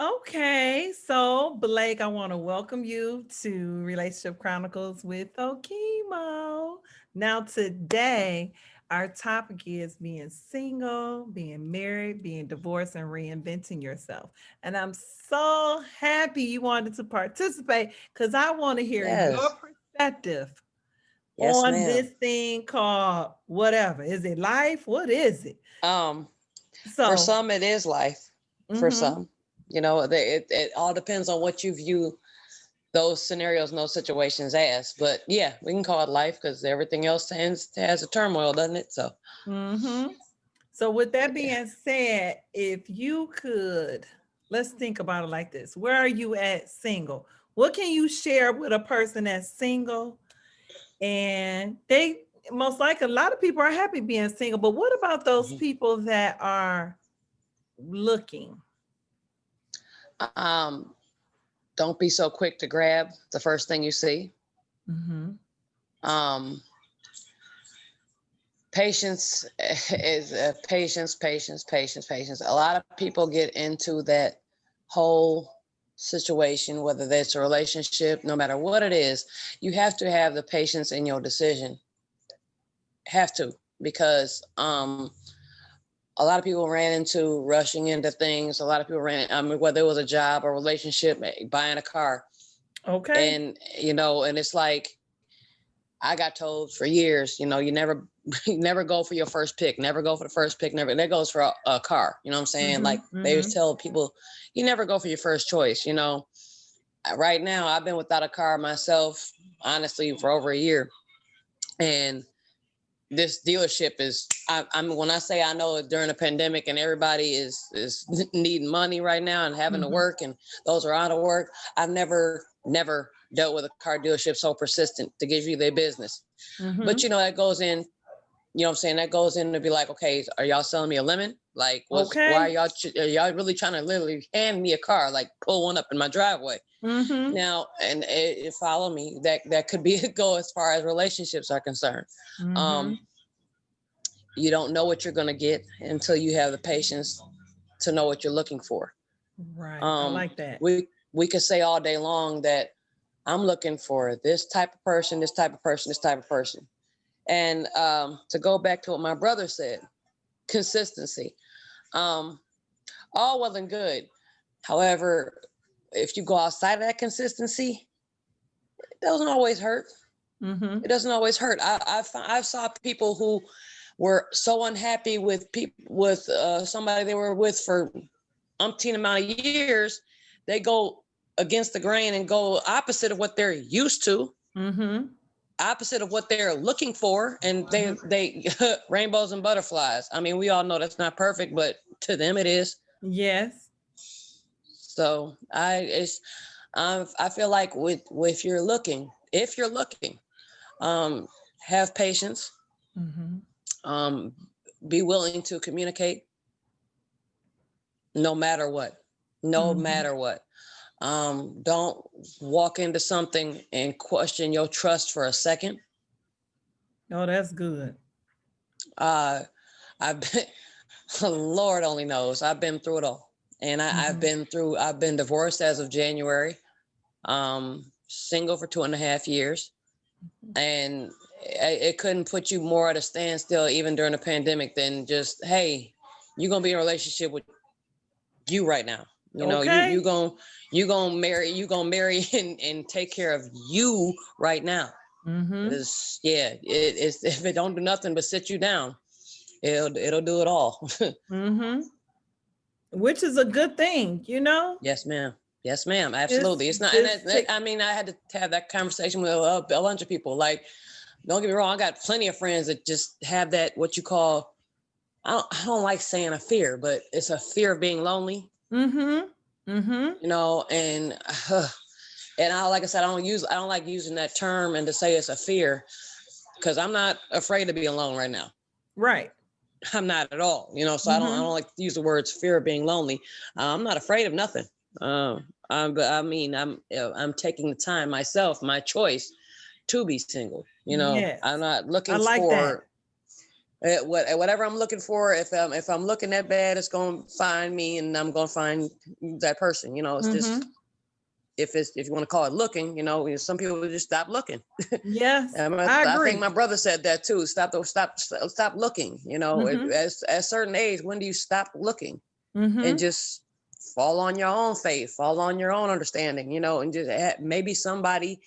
Okay, so Blake, I want to welcome you to Relationship Chronicles with Okiymo. Now, today, our topic is being single, being married, being divorced, and reinventing yourself. And I'm so happy you wanted to participate because I want to hear your Yes. perspective Yes, on ma'am. this thing called whatever. Is it life? What is it? Um, for So, some it is life. For mm-hmm. some, it all depends on what you view those scenarios and those situations as. But yeah, we can call it life because everything else has a turmoil, doesn't it? So Mm-hmm. So, with that yeah. being said, if you could, let's think about it like this. Where are you at single? What can you share with a person that's single? And they most likely, a lot of people are happy being single, but what about those Mhm. people that are looking? Um, don't be so quick to grab the first thing you see. Mm-hmm. Um, Patience is patience. A lot of people get into that whole situation, whether that's a relationship, no matter what it is, you have to have the patience in your decision. Have to, because a lot of people ran into rushing into things. A lot of people ran, whether it was a job or relationship, buying a car, Okay. and and it's like I got told for years, you never you never go for your first pick, never go for the first pick, never. That goes for a car. You know what I'm saying? Like Mm-hmm. they always Mm-hmm. tell people, you never go for your first choice. Right now I've been without a car myself, honestly, for over a year, and this dealership is. I'm when I say I know it during the pandemic and everybody is needing money right now and having to Mm-hmm. work, and those are out of work. I've never dealt with a car dealership so persistent to give you their business. But Mm-hmm. that goes in, what I'm saying? That goes in to be like, okay, are y'all selling me a lemon? Like, why Okay. are y'all really trying to literally hand me a car, like pull one up in my driveway? Mm-hmm. Now, and it follow me, that could be a go as far as relationships are concerned. Mm-hmm. Um, you don't know what you're going to get until you have the patience to know what you're looking for. Right. I Um, like that. we could say all day long that I'm looking for this type of person, this type of person, this type of person. And to go back to what my brother said, consistency. Um, all well and good. However, if you go outside of that consistency, it doesn't always hurt. Mm-hmm. It doesn't always hurt. I saw people who were so unhappy with people with somebody they were with for umpteen amount of years. They go against the grain and go opposite of what they're used to, Mm-hmm. opposite of what they're looking for, and Mm-hmm. they rainbows and butterflies. I mean, we all know that's not perfect, but to them it is. Yes. So I feel like with if you're looking, um, have patience, Mm-hmm. um, be willing to communicate no matter what, no Mm-hmm. matter what. Don't walk into something and question your trust for a second. Oh, that's good. Uh, I've been, Lord only knows, I've been through it all. And Mm-hmm. I've been divorced as of January, single for 2.5 years. And it couldn't put you more at a standstill, even during the pandemic, than just, hey, you're going to be in a relationship with you right now. Okay. You gonna marry and take care of you right now. Mm-hmm. It's if it don't do nothing but sit you down, it'll do it all. Mm-hmm. Which is a good thing, you know? Yes, ma'am. Yes, ma'am. Just Absolutely. It's not, and just take I mean, I had to have that conversation with a bunch of people. Like, don't get me wrong, I got plenty of friends that just have that what you call, I don't like saying a fear, but it's a fear of being lonely. mm-hmm. Mm-hmm. And and like I said, I don't like using that term and to say it's a fear, because I'm not afraid to be alone right now. Right. I'm not at all, so I Mm-hmm. don't like to use the words fear of being lonely. I'm not afraid of nothing. But I mean, I'm taking the time myself, my choice to be single. I'm Yes. not I looking like that. for Whatever I'm looking for, if I'm looking that bad, it's gonna find me, and I'm gonna find that person. It's just, Mm-hmm. if you want to call it looking, some people just stop looking. Yes, I I think agree. my brother said that too. Stop looking. Mm-hmm. At a certain age, when do you stop looking and Mm-hmm. just fall on your own faith, fall on your own understanding, and just maybe somebody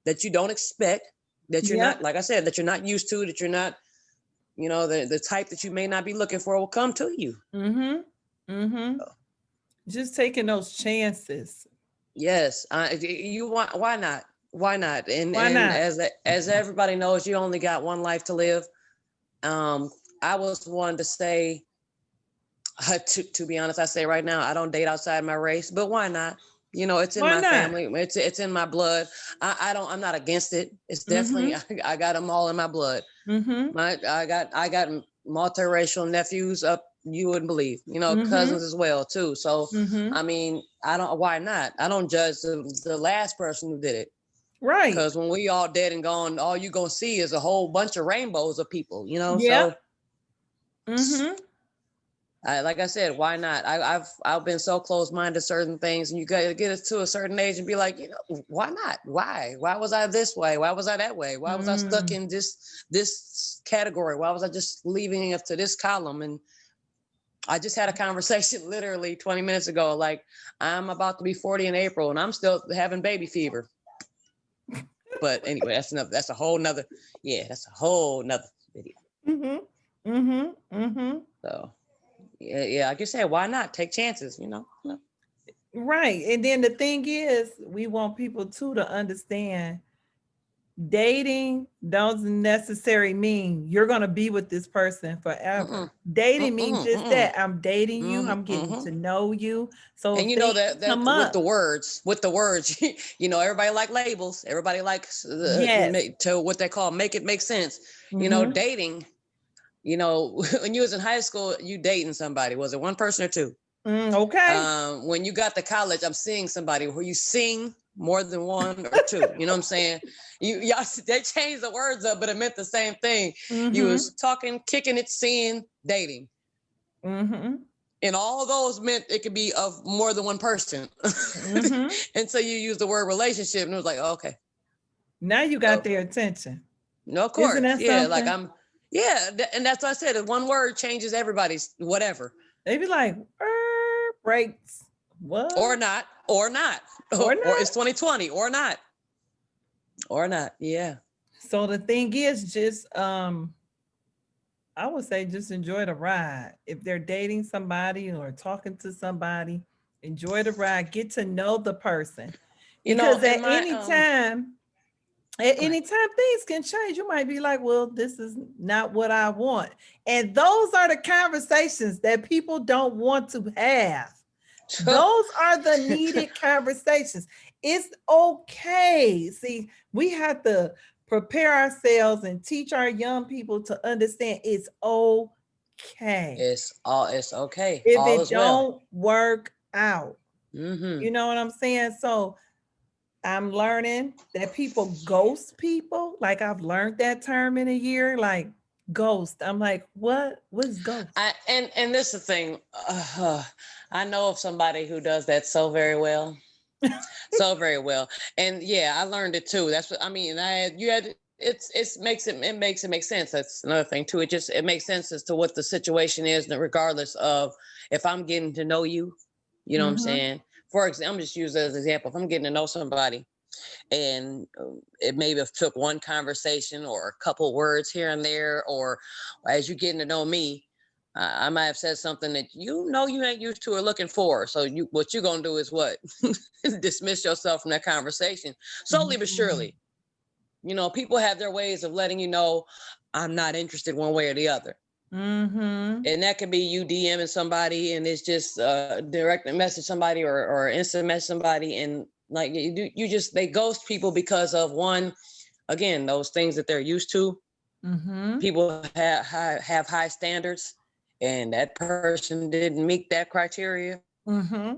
that you don't expect, that you're not, Yep. like I said, that you're not used to, that you're not, the type that you may not be looking for will come to you. Mm-hmm. Mm-hmm. Just taking those chances. Yes, you want. Why not? Why not? And Why and not? as everybody knows, you only got one life to live. Um, I was one to say, to be honest, I say right now, I don't date outside my race, but why not? It's in Why my not? family. It's in my blood. I don't. I'm not against it. It's definitely. Mm-hmm. I got them all in my blood. Mm-hmm. I got multiracial nephews up. You wouldn't believe. Mm-hmm. Cousins as well too. So, Mm-hmm. I mean, I don't. Why not? I don't judge the last person who did it. Right. Because when we all dead and gone, all you gonna see is a whole bunch of rainbows of people. Yep. So, Mm-hmm. like I said, why not? I've been so close minded to certain things, and you got to get it to a certain age and be like, why not? Why was I this way? Why was I that way? Why was I stuck Mm. in this category? Why was I just leaving up to this column? And I just had a conversation literally 20 minutes ago. Like, I'm about to be 40 in April, and I'm still having baby fever. But anyway, that's a whole nother, yeah, that's a whole nother video. Mm-hmm. Mm-hmm. Mm-hmm. So yeah, like you said, why not take chances? Right. And then the thing is, we want people too to understand dating doesn't necessarily mean you're going to be with this person Mm-mm, forever. Dating means mm-mm, just mm-mm. that. I'm dating you, Mm-hmm, I'm getting mm-hmm. to know you. So if And things that come with up, the words, everybody like labels. Everybody likes yes. to what they call make it make sense. Mm-hmm. Dating. When you was in high school, you dating somebody. Was it one person or two? Okay. When you got to college, I'm seeing somebody where you sing more than one or two. You know what I'm saying? Y'all, they changed the words up, but it meant the same thing. You Mm-hmm. was talking, kicking it, seeing, dating. Mm-hmm. And all those meant it could be of more than one person. Mm-hmm. And so you use the word relationship, and it was like, oh, okay, Now you got oh, their attention. no, of Isn't course, that yeah, like something? yeah, and that's what I said. One word changes everybody's whatever, They be like, breaks. or What? not, or not, Or or not. it's 2020, or not, or not. Yeah. So the thing is just I would say just enjoy the ride. If they're dating somebody or talking to somebody, enjoy the ride. Get to know the person. Because In my at go ahead. any time things can change. You might be like, well, this is not what I want. And those are the conversations that people don't want to have. Those are the needed conversations. It's okay. See, we have to prepare ourselves and teach our young people to understand it's okay It's okay. if All it is well. don't work out. Mm-hmm. You know what I'm saying? So I'm learning that people ghost people. Like I've learned that term in a year, like ghost. I'm like, what? What is ghost? And this is the thing. I know of somebody who does that so very well, so very well. And yeah, I learned it too. That's what I mean. You had it makes it make sense. That's another thing too. It makes sense as to what the situation is, regardless of if I'm getting to know you. You know what I'm Mm-hmm. saying? For example, I'm just use as an example. If I'm getting to know somebody, and it maybe have took one conversation or a couple words here and there, or as you getting to know me, I might have said something that you ain't used to or looking for. So what you're gonna do is what? Dismiss yourself from that conversation slowly but Mm-hmm. surely. People have their ways of letting you know I'm not interested one way or the other. Mm-hmm. And that could be you DMing somebody, and it's just direct message somebody, or instant message somebody, and like they ghost people because of one, again, those things that they're used to. Mm-hmm. People have high standards, and that person didn't meet that criteria, Mm-hmm.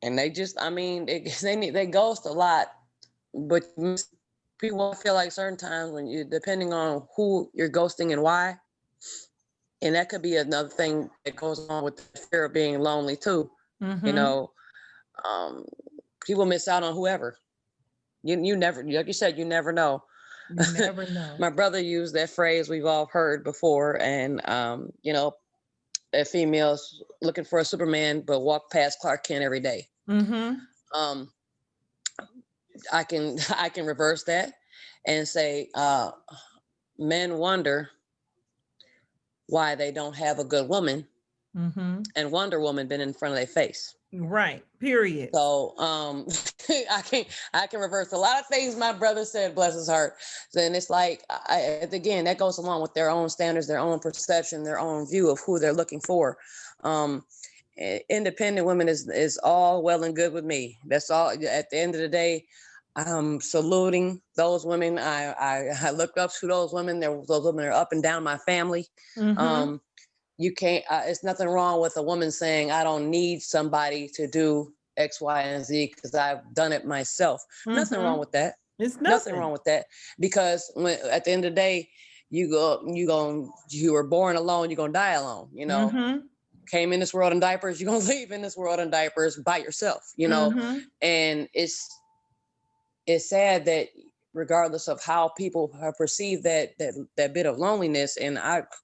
and they just, I mean, they ghost a lot, but people feel like certain times when you, depending on who you're ghosting and why, and that could be another thing that goes on with the fear of being lonely too. You Mm-hmm. know, um, people miss out on whoever. You never, like you said, you never know. You never know. My brother used that phrase we've all heard before, and a female's looking for a Superman but walk past Clark Kent every day. Mm-hmm. Um, I can I can reverse that and say men wonder why they don't have a good woman, Mm-hmm. and Wonder Woman been in front of their face. Right. Period. So I can reverse a lot of things my brother said, bless his heart. Then it's like again, that goes along with their own standards, their own perception, their own view of who they're looking for. Um, Independent women is all well and good with me. That's all. At the end of the day, I'm saluting those women. I look up to those women. Those women are up and down my family. Mm-hmm. Um, you can't. It's nothing wrong with a woman saying, "I don't need somebody to do X, Y, and Z because I've done it myself." Nothing Mm-hmm. wrong with that. It's Nothing wrong nothing. with that, because at the end of the day, you were born alone. You're gonna die alone. Mm-hmm. Came in this world in diapers. You're gonna leave in this world in diapers by yourself. Mm-hmm. And it's sad that regardless of how people have perceived that bit of loneliness, and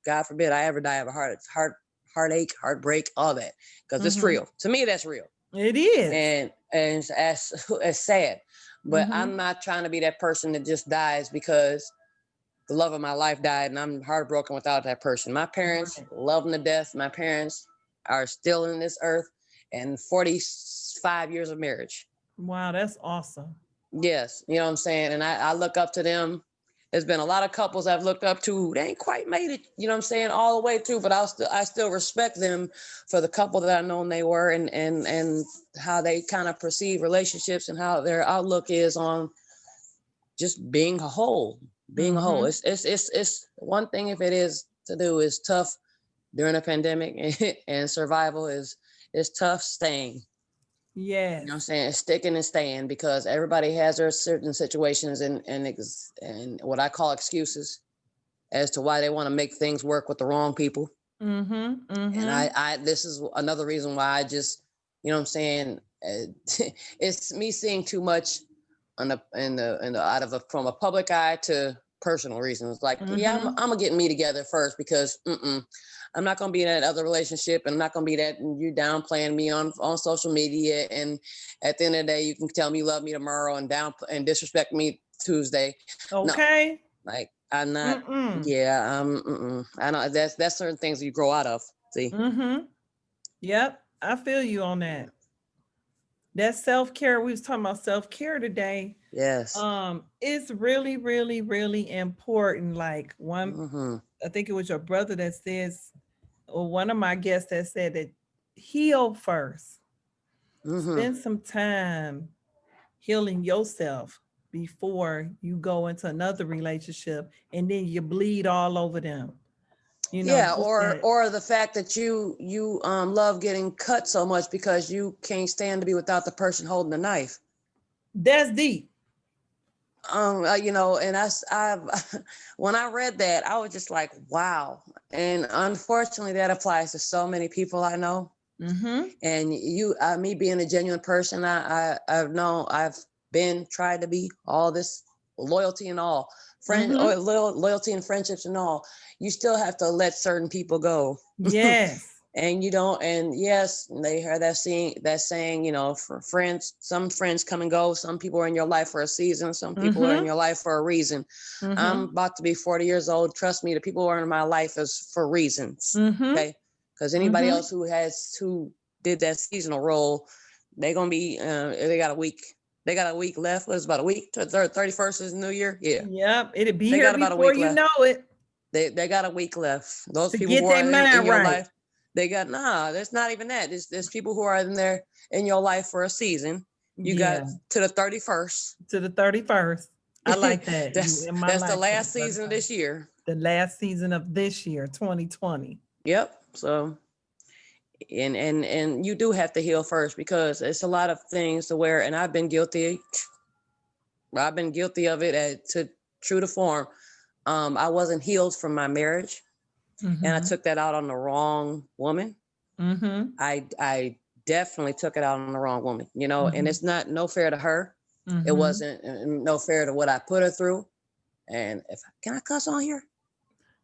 God forbid I ever die of a heartache, heartbreak, all that, because it's Mm-hmm. real. To me, that's real, It is. and it's as sad. But Mm-hmm. I'm not trying to be that person that just dies because the love of my life died and I'm heartbroken without that person. My parents Right. love them to death. My parents are still in this earth, and 45 years of marriage. Wow, that's awesome. Yes, you know what I'm saying? And I look up to them. There's been a lot of couples I've looked up to. They ain't quite made it, you know what I'm saying, all the way through, but I still respect them for the couple that I've known they were, and how they kind of perceive relationships and how their outlook is on just being a whole, being a whole. Mm-hmm. It's one thing if it is to do is tough during a pandemic and survival is tough staying. You know what I'm Yes. saying? Sticking and staying, because everybody has their certain situations and what I call excuses as to why they want to make things work with the wrong people. Mm-hmm. And Mm-hmm. I this is another reason why I just, you know what I'm saying, it's me seeing too much on the in the out of from a public eye to personal reasons. Like, yeah, Mm-hmm. I'm gonna get me together first, because I'm not gonna be in that other relationship, and I'm not gonna be that you downplaying me on social media. And at the end of the day, you can tell me you love me tomorrow and down and disrespect me Tuesday. No, Okay. like I'm not. Mm-mm. Yeah, I know that's certain things you grow out of. See. Mm-hmm. Yep. I feel you on that. That self-care, we was talking about self-care today. Yes. It's really, really, really important. Like one, Mm-hmm. I think it was your brother that says, or one of my guests that said that heal first. Mm-hmm. Spend some time healing yourself before you go into another relationship and then you bleed all over them. Yeah, Just that. or the fact that you love getting cut so much because you can't stand to be without the person holding the knife. That's deep. And I when I read that, I was just like, wow. And unfortunately, that applies to so many people I know. Mm-hmm. And me being a genuine person, I've been tried to be all this loyalty and all friend Mm-hmm. or loyalty and friendships and all. You still have to let certain people go. Yes. And you don't, and yes, they heard that saying, for friends, some friends come and go. Some people are in your life for a season. Some people are in Mm-hmm. your life for a reason. I'm Mm-hmm. about to be 40 years old. Trust me, the people who are in my life is for reasons. Mm-hmm. Okay. Because anybody Mm-hmm. else who did that seasonal role, they're going to be, they got a week. They got a week left. What's about a week? 31st is New Year. Yeah. Yep. It'll be They here got about a before week you left. know it. They got a week left. Those To people get who their are in mind your right. life, they got There's not even that. There's people who are in your life for a season. You got Yeah. to the 31st. To the 31st. I like that. You that's in my that's the life to the last season of 31st. this year. The last season of this year, 2020. Yep. So and you do have to heal first, because it's a lot of things to where, and I've been guilty. I've been guilty of it to true to form. I wasn't healed from my marriage, and I Mm-hmm. took that out on the wrong woman. Mm-hmm. I definitely took it out on the wrong woman, and Mm-hmm. it's not no fair to her. It Mm-hmm. wasn't no fair to what I put her through. And if can I cuss on here?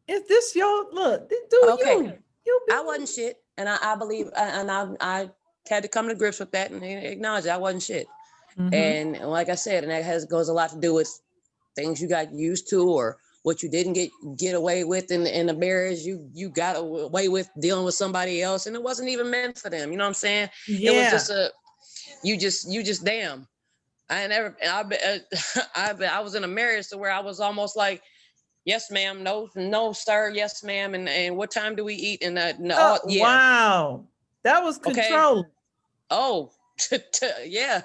Is this your look? Do Okay, you? You I be wasn't shit, and I believe, and I had to come to grips with that and acknowledge that I wasn't shit. mm-hmm. And like I said, and that goes a lot to do with things you got used to, or what you didn't get away with in the marriage. You got away with dealing with somebody else, and it wasn't even meant for them. You know what I'm saying? It was Yeah. just you just damn. I never. I was in a marriage to where I was almost like, yes, ma'am. No, no, sir. Yes, ma'am. And what time do we eat? And Oh, oh, yeah. wow. That was Okay. controlling. Oh, yeah.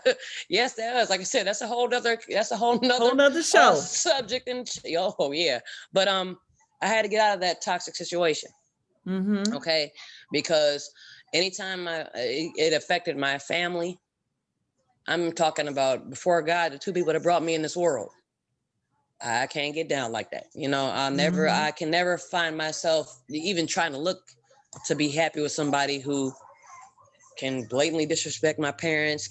Yes, that is. Like I said, that's a whole Whole nother nother show. subject. And oh, yeah. But I had to get out of that toxic situation. Mm-hmm. Okay, because anytime it affected my family, I'm talking about before God, the two people that brought me in this world. I can't get down like that. Mm-hmm. I can never find myself even trying to look to be happy with somebody who can blatantly disrespect my parents.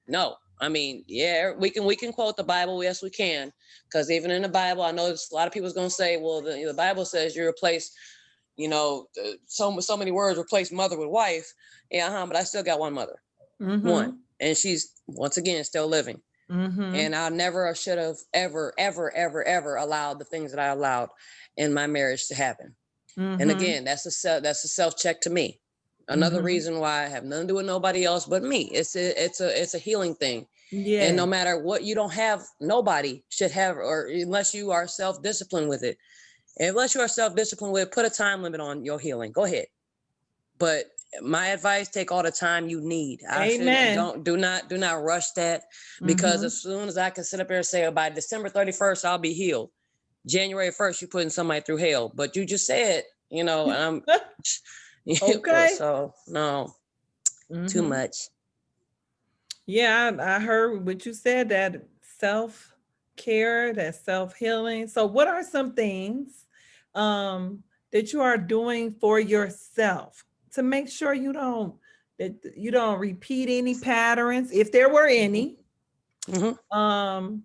No. I mean, yeah, we can quote the Bible. Yes, we can, because even in the Bible, I know a lot of people's gonna say, well, the Bible says you replace, so many words replace mother with wife. Yeah, but I still got one mother, one, Mm-hmm. and she's once again still living. Mm-hmm. And I never should have ever, ever, ever, ever allowed the things that I allowed in my marriage to happen. And Mm-hmm. again, that's a self check to me. Another Mm-hmm. reason why I have nothing to do with nobody else but me. It's a healing thing. And Yeah. no matter what, you don't have, nobody should have, or unless you are self-disciplined with it. And unless you are self-disciplined with it, put a time limit on your healing. Go ahead. But my advice, take all the time you need. I should Amen. don't do not rush that, because Mm-hmm. as soon as I can sit up here and say, oh, by December 31st I'll be healed. January 1st you're putting somebody through hell. But you just said, and I'm Okay. so no, too Mm-hmm. much. Yeah, I heard what you said, that self care, that self healing. So, what are some things that you are doing for yourself to make sure you don't repeat any patterns, if there were Hmm. any? Hmm. Um,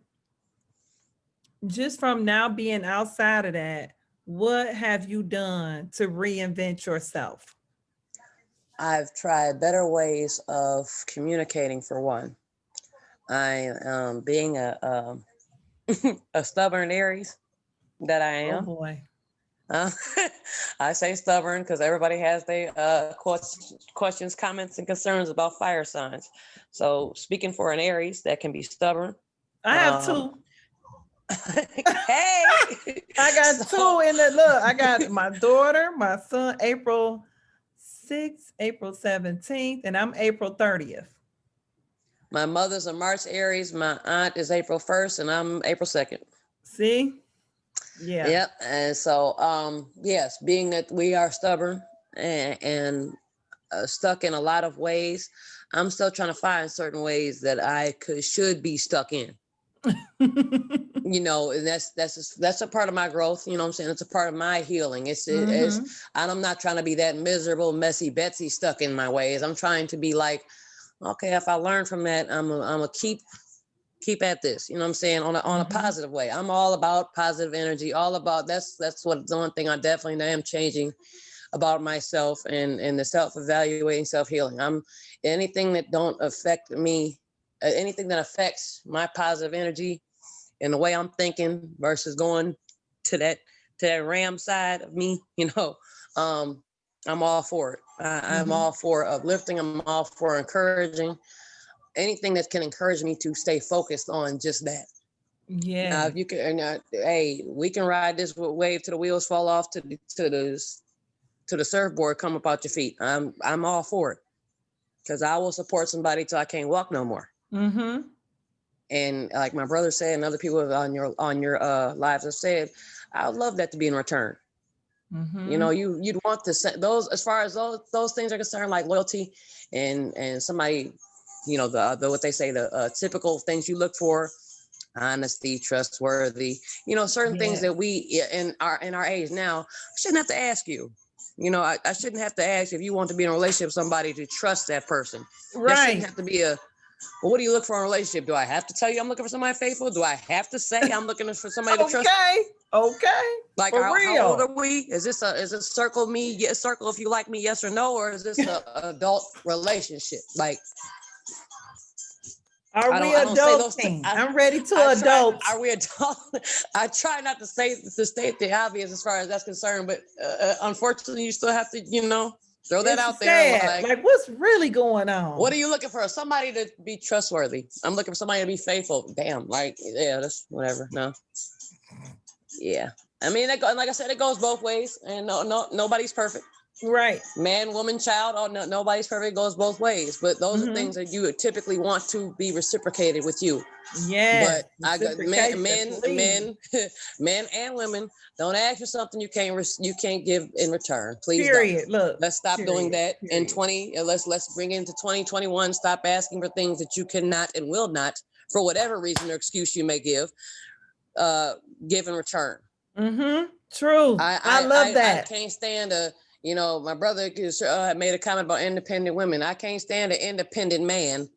just from now being outside of that, what have you done to reinvent yourself? I've tried better ways of communicating. For one, I being a stubborn Aries that I Oh am. boy. Uh, I say stubborn because everybody has their questions, comments, and concerns about fire signs. So, speaking for an Aries, that can be stubborn. I have Um, two. hey, I got so two in the look. I got my daughter, my son, April 6th, April 17th, and I'm April 30th. my mother's a March Aries, my aunt is April 1st, and I'm April 2nd. See? Yeah. Yep. And so, yes, being that we are stubborn and stuck in a lot of ways, I'm still trying to find certain ways that I should be stuck in. And that's a part of my growth. You know what I'm saying? It's a part of my healing. Mm-hmm. And I'm not trying to be that miserable, messy Betsy stuck in my ways. I'm trying to be like, okay, if I learn from that, I'm a keep at this. You know what I'm saying? On a Mm-hmm. positive way. I'm all about positive energy. All about that's what the one thing I definitely am changing about myself, and the self-evaluating, self-healing. I'm anything that don't affect me, anything that affects my positive energy and the way I'm thinking versus going to that ram side of me, um, I'm all for it. I'm Mm-hmm. all for uplifting. I'm all for encouraging. Anything that can encourage me to stay focused on just that. Now, Yeah. if you can, hey, we can ride this wave till the wheels fall off, to the surfboard come up out your feet. I'm all for it, because I will support somebody till I can't walk no more. Mm-hmm. And like my brother said, and other people on your lives have said, I would love that to be in return. Mm-hmm. You'd want those, as far as those things are concerned, like loyalty and somebody, the what they say, the typical things you look for. honesty, trustworthy, certain things Yes. that we in our age now shouldn't have to ask you. I shouldn't have to ask if you want to be in a relationship with somebody to trust that person. There shouldn't Right. have to be well, what do you look for in a relationship? Do I have to tell you I'm looking for somebody faithful? Do I have to say I'm looking for somebody to trust? Okay. Okay. Like For how old real. are we? Is it circle me? Yes, circle if you like me, yes or no, or is this a adult relationship? Like Are I we don't I don't say those. adulting? I'm ready to I try. adult. Are we adult? I try not to state the obvious as far as that's concerned, but unfortunately, you still have to throw that It's out there. sad. Like, Like, what's really going what on? are you looking for? Somebody to be trustworthy. I'm looking for somebody to be faithful. Damn, like yeah, that's whatever. No, yeah. I mean, like I said, it goes both ways, and nobody's perfect. Right. Man, woman, child, oh no, nobody's perfect. It goes both ways, but those are things Mm-hmm. that you would typically want to be reciprocated with you. Yes. But I got Reciprocation, please. men and women. Don't ask for something you can't give in return. Please don't. Period. Look. Let's stop doing Period. that. In Period. 20, let's bring it into 2021. Stop asking for things that you cannot and will not, for whatever reason or excuse you may uh, give in return. Mm-hmm. True. I love I that. can't stand my brother made a comment about independent women. I can't stand an independent man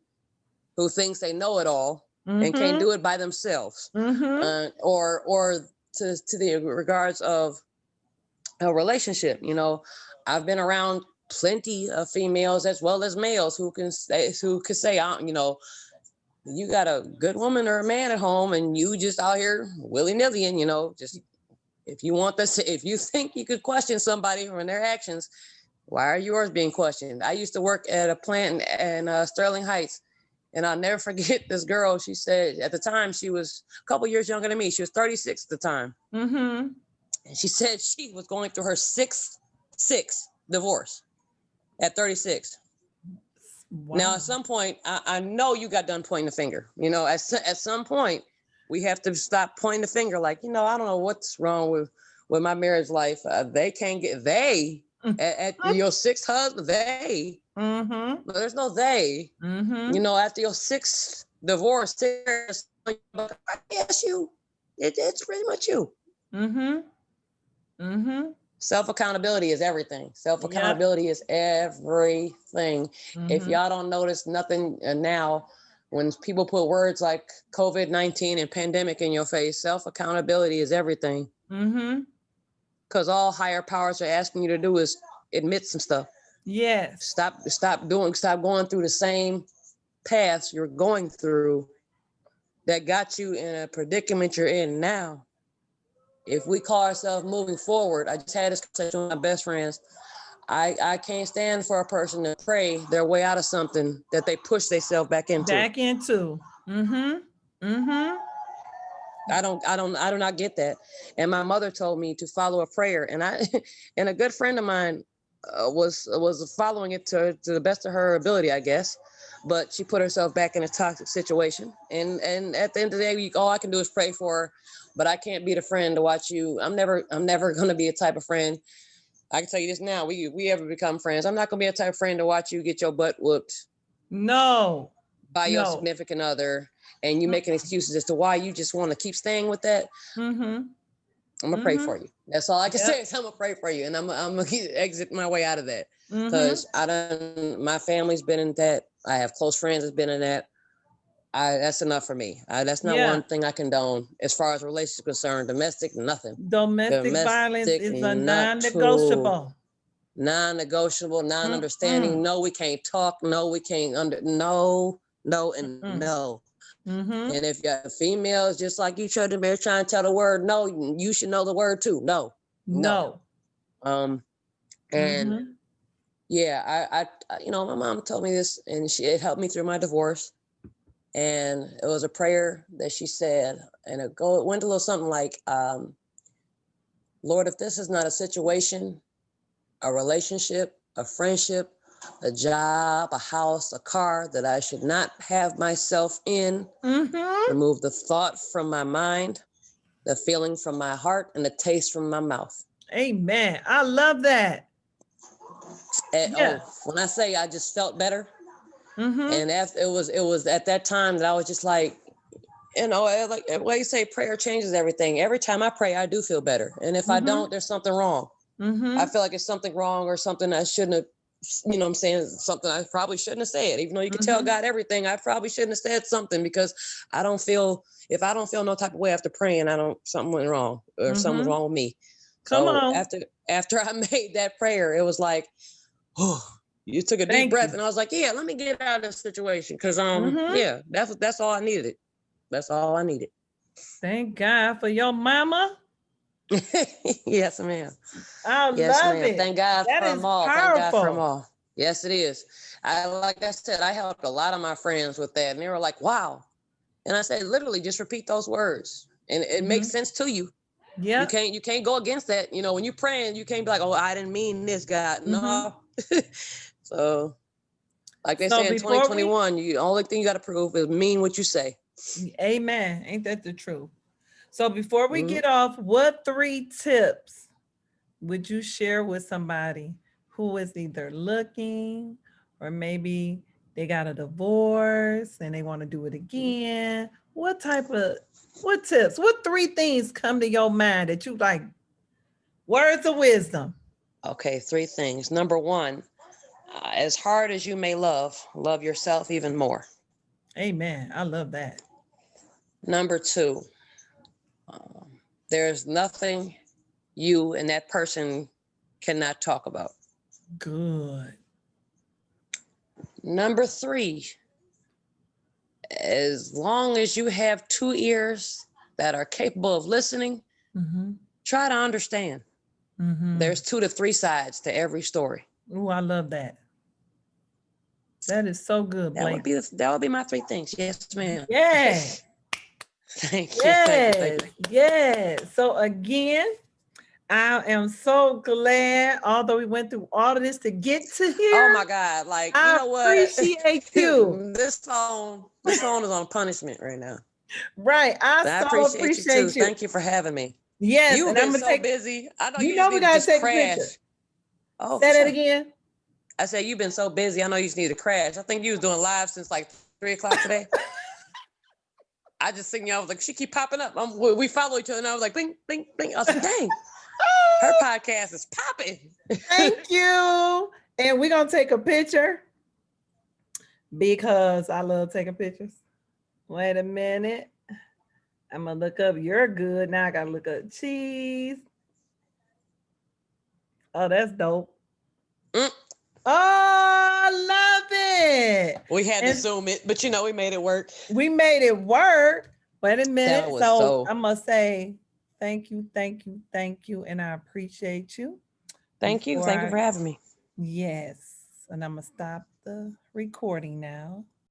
who thinks they know it all and can't Mm-hmm. do it by themselves. Mm-hmm. Or to the regards of a relationship. I've been around plenty of females as well as males who could say, you got a good woman or a man at home and you just out here willy-nilly and just if you think you could question somebody on their actions, why are yours being questioned? I used to work at a plant in Sterling Heights, and I'll never forget this girl. She said at the time she was a couple years younger than me. She was 36 at the time. Mm-hmm. And she said she was going through her sixth divorce at 36. Now, Wow. at some point, I know you got done pointing the finger. At some point, we have to stop pointing the finger. Like, I don't know what's wrong with my marriage life. They can't get at your sixth husband. Mm-hmm. There's no they. Mm-hmm. After your sixth divorce, yes, it's pretty much you. Mm-hmm. Mm-hmm. Self accountability is everything. Self Yep. accountability is everything. If Mm-hmm. y'all don't notice nothing now, when people put words like COVID-19 and pandemic in your face, self accountability is everything. Mm-hmm. Because all higher powers are asking you to do is admit some stuff. Yes. Stop going through the same paths you're going through that got you in a predicament you're in now. If we call ourselves moving forward, I just had this conversation with my best friends. I can't stand for a person to pray their way out of something that they push themselves back into. Back into. Mm-hmm. Mm-hmm. I do not get that. And my mother told me to follow a prayer, and I and a good friend of mine was following it to the best of her ability, I guess. But she put herself back in a toxic situation, and at the end of the day, all I can do is pray for her. But I can't be the friend to watch you. I'm never gonna be a type of friend. I can tell you this now. We ever become friends? I'm not gonna be a type of friend to watch you get your butt whooped No. by your No. significant other, and you making excuses as to why you just want to keep staying with that. Mm-hmm. I'm gonna pray Mm-hmm. for you. That's all I can say Yep. is I'm gonna pray for you, and I'm gonna exit my way out of that Mm-hmm. because my family's been in that. I have close friends that's been in that. That's enough for me. That's not Yeah. one thing I condone as far as relationships concerned. Domestic, nothing. Domestic violence Domestic, is a not too non-negotiable. non-negotiable, non-understanding. Mm-mm. No, we can't talk. No, we can't no, and Mm-mm. no. Mm-hmm. And if you're females, just like you trying to tell the word no, you should know the word too. No, no. No. Um, and Mm-hmm. yeah, my mom told me this, and it helped me through my divorce. And it was a prayer that she said, and it went a little something like, Lord, if this is not a situation, a relationship, a friendship, a job, a house, a car that I should not have myself in, Mm-hmm. remove the thought from my mind, the feeling from my heart, and the taste from my mouth. Amen. I love that. Yeah. When I say I just felt better, Mm-hmm. and after it was at that time that I was just like, You know, like you say, prayer changes everything. Every time I pray, I do feel better. And if I Mm-hmm. don't, there's something wrong. I Mm-hmm. feel like it's something wrong or something I shouldn't have, you know what I'm saying? Something I probably shouldn't have said. Even though you could tell Mm-hmm. God everything, I probably shouldn't have said something because if I don't feel no type of way after praying, something went wrong or something's Mm-hmm. wrong with me. Come So on. after I made that prayer, it was like, oh, you took a deep Thank breath, you. and I was like, yeah, let me get out of this situation. Cause Mm-hmm. yeah, that's all I needed. That's all I needed. Thank God for your mama. Yes, ma'am. I Yes, love ma'am. it. Thank God That for them is all. Thank God for them powerful. all. Yes, it is. Like I said, I helped a lot of my friends with that, and they were like, "Wow!" And I said, literally, just repeat those words, and it makes Mm-hmm. sense to you. Yep. You can't go against that. You know, when you're praying, you can't be like, "Oh, I didn't mean this, God." Mm-hmm. No. So, like they So say in before we, 2021, you only thing you got to prove is mean what you say. amen. Ain't that the truth? So before we Hmm. get off, what 3 tips would you share with somebody who is either looking or maybe they got a divorce and they want to do it again? What type of what tips? What 3 things come to your mind that you like words of wisdom? Okay, 3 things. Number one, as hard as you may love yourself even more. Amen. I love that. Number two, um, there's nothing you and that person cannot talk about. Good. Number three, as long as you have 2 ears that are capable of listening, Mm-hmm. try to understand. Mm-hmm. There's 2 to 3 sides to every story. Oh, I love that. That is so good, Blake. That would be my 3 things. Yes, ma'am. Yeah. Thank you, thank you, thank you. Yes. Yes. So again, I am so glad, although we went through all of this to get to Oh here, my God! Like you I know what? appreciate you. this phone is on punishment right now. Right. I But I so appreciate you too. appreciate you. Thank you for having me. Yes. You've And I'm been going to so take, busy. I know you you just know, we need to got to just take a picture. crash. Oh, for Say that sure. again. I said you've been so busy. I know you just need to crash. I think you was doing live since like 3 o'clock today. I just seen you. I was like, she keep popping up. We follow each other, and I was like, bling, bling, bling. I was like, dang, her podcast is popping. Thank you. And we're going to take a picture because I love taking pictures. Wait a minute. I'm going to look up you're good. Now I got to look up cheese. Oh, that's dope. Mm, Oh, I love it. we had to And zoom it, but we made it work. we made it work. Wait a That minute. was So so. I must say thank you, thank you, thank you. And I appreciate you. Thank you. Before Thank you I, for having me. yes. And I'm going to stop the recording now.